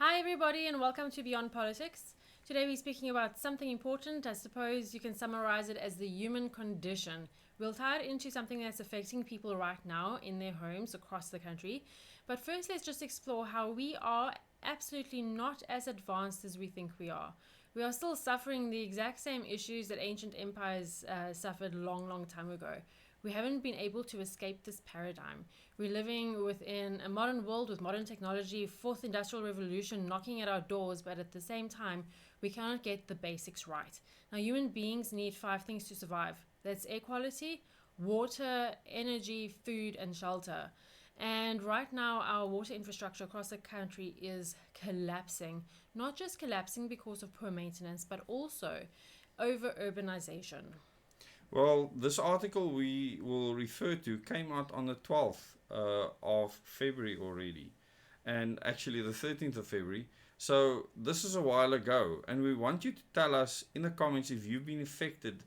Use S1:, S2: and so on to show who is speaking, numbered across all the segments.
S1: Hi everybody and welcome to Beyond Politics. Today we're speaking about something important. I suppose you can summarize it as the human condition. We'll tie it into something that's affecting people right now in their homes across the country. But first let's just explore how we are absolutely not as advanced as we think we are. We are still suffering the exact same issues that ancient empires suffered long time ago. We haven't been able to escape this paradigm. We're living within a modern world with modern technology, fourth industrial revolution knocking at our doors, but at the same time, we cannot get the basics right. Now, human beings need 5 things to survive. That's air quality, water, energy, food, and shelter. And right now, our water infrastructure across the country is collapsing. Not just collapsing because of poor maintenance, but also over urbanization.
S2: Well, this article we will refer to came out on the 12th of February already, and actually the 13th of February. So this is a while ago, and we want you to tell us in the comments if you've been affected,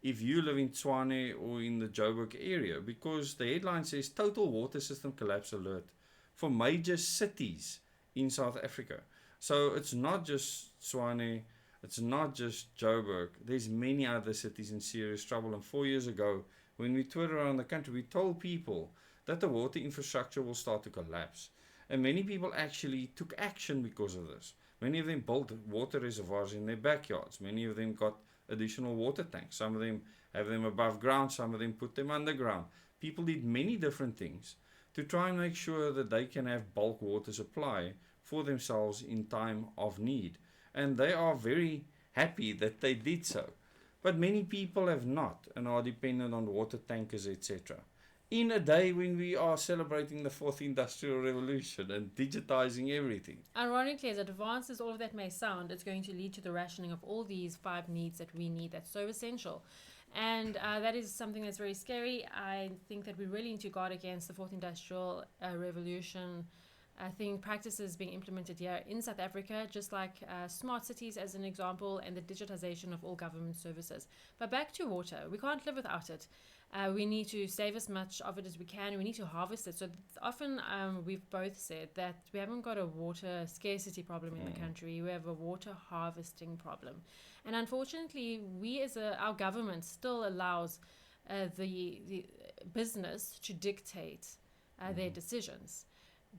S2: if you live in Tshwane or in the Joburg area, because the headline says total water system collapse alert for major cities in South Africa. So it's not just Tshwane. It's not just Joburg. There's many other cities in serious trouble. And 4 years ago, when we toured around the country, we told people that the water infrastructure will start to collapse. And many people actually took action because of this. Many of them built water reservoirs in their backyards. Many of them got additional water tanks. Some of them have them above ground. Some of them put them underground. People did many different things to try and make sure that they can have bulk water supply for themselves in time of need. And they are very happy that they did so. But many people have not and are dependent on water tankers, etc. In a day when we are celebrating the fourth industrial revolution and digitizing everything.
S1: Ironically, as advanced as all of that may sound, it's going to lead to the rationing of all these 5 needs that we need that's so essential. And that is something that's very scary. I think that we really need to guard against the fourth industrial revolution. I think practices being implemented here in South Africa, just like smart cities as an example, and the digitization of all government services. But back to water, we can't live without it. We need to save as much of it as we can. We need to harvest it. So often we've both said that we haven't got a water scarcity problem in the country. We have a water harvesting problem. And unfortunately, our government still allows the business to dictate their decisions.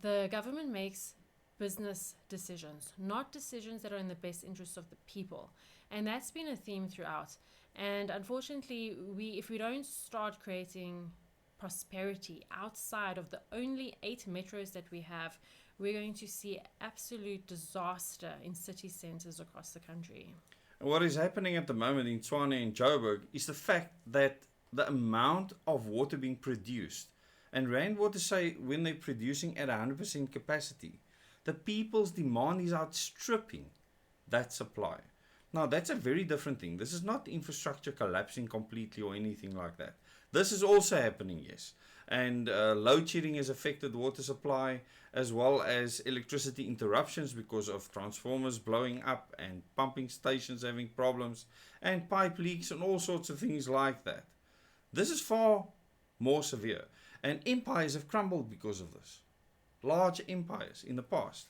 S1: The government makes business decisions, not decisions that are in the best interests of the people. And that's been a theme throughout. And unfortunately, if we don't start creating prosperity outside of the only 8 metros that we have, we're going to see absolute disaster in city centers across the country.
S2: And what is happening at the moment in Tshwane and Joburg is the fact that the amount of water being produced, and Rand Water say when they're producing at 100% capacity, the people's demand is outstripping that supply. Now, that's a very different thing. This is not infrastructure collapsing completely or anything like that. This is also happening, yes. And load shedding has affected water supply, as well as electricity interruptions because of transformers blowing up and pumping stations having problems and pipe leaks and all sorts of things like that. This is far more severe. And empires have crumbled because of this. Large empires in the past.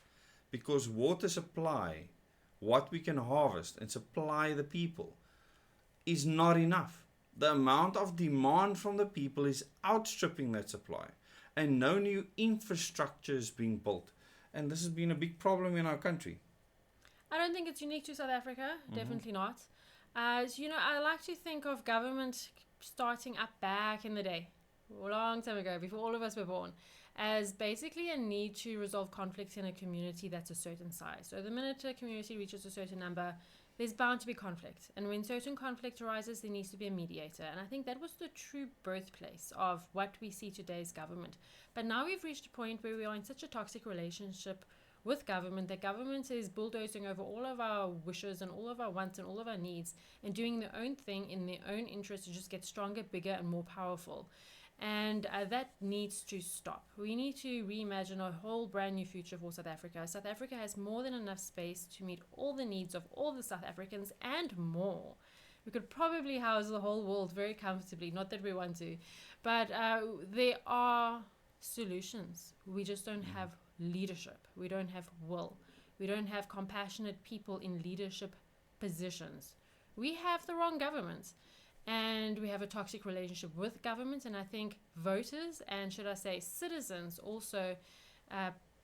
S2: Because water supply, what we can harvest and supply the people, is not enough. The amount of demand from the people is outstripping that supply. And no new infrastructure is being built. And this has been a big problem in our country.
S1: I don't think it's unique to South Africa. Definitely not. I like to think of government starting up back in the day, a long time ago, before all of us were born, as basically a need to resolve conflicts in a community that's a certain size. So the minute a community reaches a certain number, there's bound to be conflict. And when certain conflict arises, there needs to be a mediator. And I think that was the true birthplace of what we see today's government. But now we've reached a point where we are in such a toxic relationship with government that government is bulldozing over all of our wishes and all of our wants and all of our needs and doing their own thing in their own interest to just get stronger, bigger, and more powerful. And that needs to stop. We need to reimagine a whole brand new future for South Africa. South Africa has more than enough space to meet all the needs of all the South Africans and more. We could probably house the whole world very comfortably, not that we want to, but there are solutions. We just don't have leadership. We don't have will. We don't have compassionate people in leadership positions. We have the wrong government. And we have a toxic relationship with government. And I think voters and, should I say, citizens also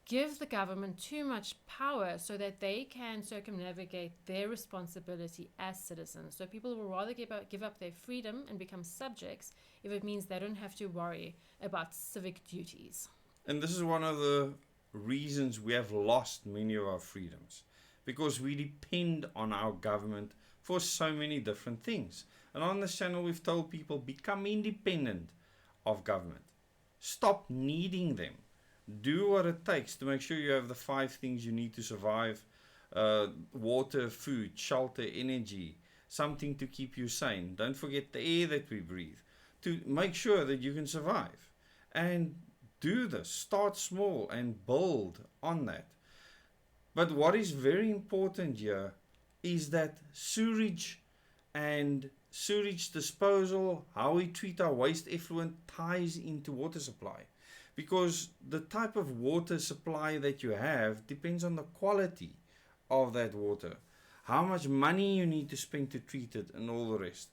S1: give the government too much power so that they can circumnavigate their responsibility as citizens. So people will rather give up their freedom and become subjects if it means they don't have to worry about civic duties.
S2: And this is one of the reasons we have lost many of our freedoms, because we depend on our government for so many different things. And on this channel, we've told people, become independent of government. Stop needing them. Do what it takes to make sure you have the 5 things you need to survive: water, food, shelter, energy, something to keep you sane. Don't forget the air that we breathe, to make sure that you can survive. And do this. Start small and build on that. But what is very important here is that sewage and sewage disposal, how we treat our waste effluent, ties into water supply. Because the type of water supply that you have depends on the quality of that water, how much money you need to spend to treat it, and all the rest.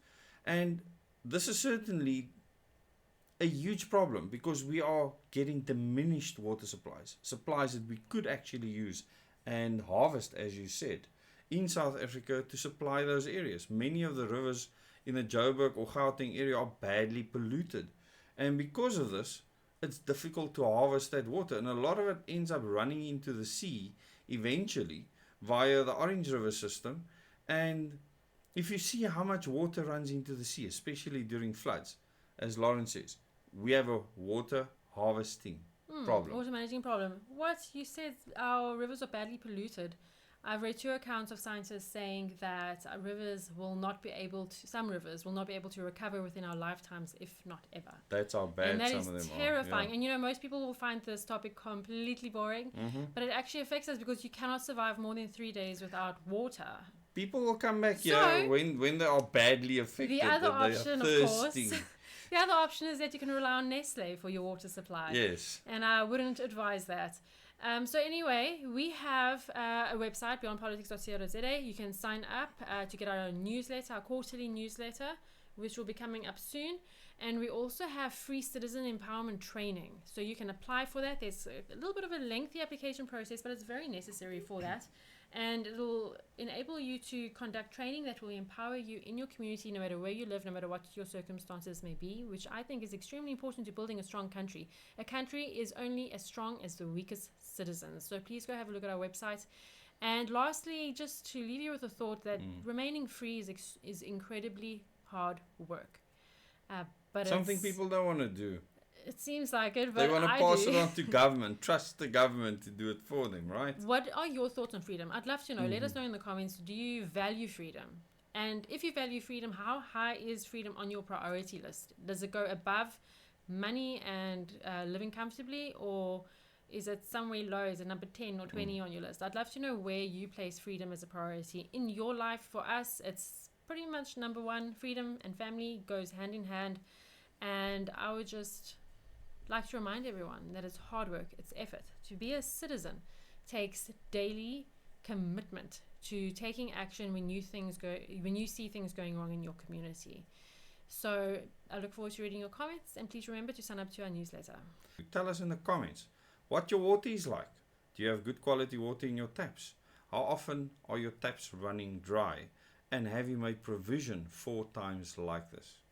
S2: And this is certainly a huge problem, because we are getting diminished water supplies that we could actually use and harvest, as you said, in South Africa to supply those areas. Many of the rivers in the Joburg or Gauteng area are badly polluted. And because of this, it's difficult to harvest that water, and a lot of it ends up running into the sea eventually via the Orange River system. And if you see how much water runs into the sea, especially during floods, as Lauren says, we have a water harvesting problem.
S1: Water managing problem. What you said, our rivers are badly polluted. I've read 2 accounts of scientists saying that some rivers will not be able to recover within our lifetimes, if not ever.
S2: That's how bad
S1: and that
S2: some
S1: is
S2: of them
S1: terrifying.
S2: are. Yeah.
S1: And most people will find this topic completely boring, but it actually affects us, because you cannot survive more than 3 days without water.
S2: People will come back
S1: So,
S2: when they are badly affected.
S1: The other
S2: that
S1: option,
S2: they are
S1: of course,
S2: thirsty.
S1: the other option is that you can rely on Nestle for your water supply.
S2: Yes.
S1: And I wouldn't advise that. So anyway, we have a website, beyondpolitics.co.za. You can sign up to get our newsletter, our quarterly newsletter, which will be coming up soon. And we also have free citizen empowerment training. So you can apply for that. There's a little bit of a lengthy application process, but it's very necessary for that. And it'll enable you to conduct training that will empower you in your community, no matter where you live, no matter what your circumstances may be, which I think is extremely important to building a strong country. A country is only as strong as the weakest citizens. So please go have a look at our website. And lastly, just to leave you with a thought that remaining free is incredibly hard work. But
S2: something people don't want to do.
S1: It seems like it, but
S2: they want to
S1: I
S2: pass
S1: do.
S2: it on to government, trust the government to do it for them, right?
S1: What are your thoughts on freedom? I'd love to know. Let us know in the comments. Do you value freedom? And if you value freedom, how high is freedom on your priority list? Does it go above money and living comfortably, or is it somewhere low? Is it number 10 or 20 on your list? I'd love to know where you place freedom as a priority in your life. For us, it's pretty much number 1. Freedom and family goes hand in hand. And I would just like to remind everyone that it's hard work, it's effort. To be a citizen takes daily commitment to taking action when you see things going wrong in your community. So I look forward to reading your comments, and please remember to sign up to our newsletter.
S2: Tell us in the comments what your water is like. Do you have good quality water in your taps? How often are your taps running dry? And have you made provision for times like this?